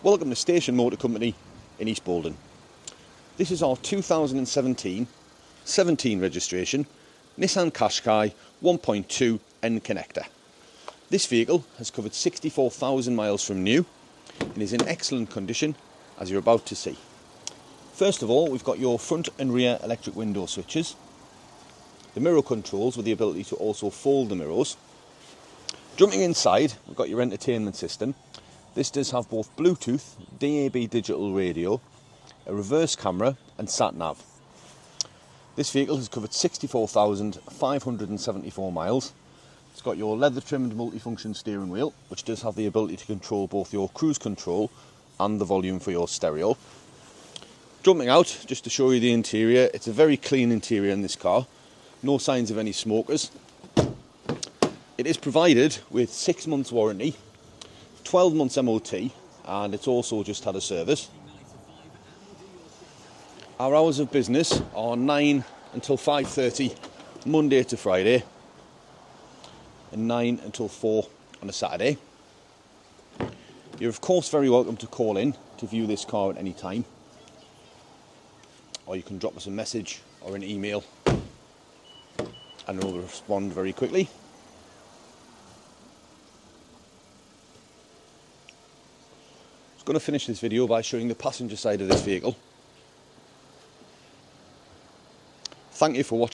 Welcome to Station Motor Company in East Bolden. This is our 2017 registration Nissan Qashqai 1.2 N connector. This vehicle has covered 64,000 miles from new and is in excellent condition, as you're about to see. First of all, we've got your front and rear electric window switches, the mirror controls with the ability to also fold the mirrors. Jumping inside, we've got your entertainment system. This does have both Bluetooth, DAB digital radio, a reverse camera and sat-nav. This vehicle has covered 64,574 miles. It's got your leather trimmed multifunction steering wheel, which does have the ability to control both your cruise control and the volume for your stereo. Jumping out, just to show you the interior, it's a very clean interior in this car. No signs of any smokers. It is provided with 6 months warranty, 12 months MOT, and it's also just had a service. Our hours of business are 9 until 5:30 Monday to Friday and 9 until 4 on a Saturday. You're of course very welcome to call in to view this car at any time, or you can drop us a message or an email and we'll respond very quickly. I'm going to finish this video by showing the passenger side of this vehicle. Thank you for watching.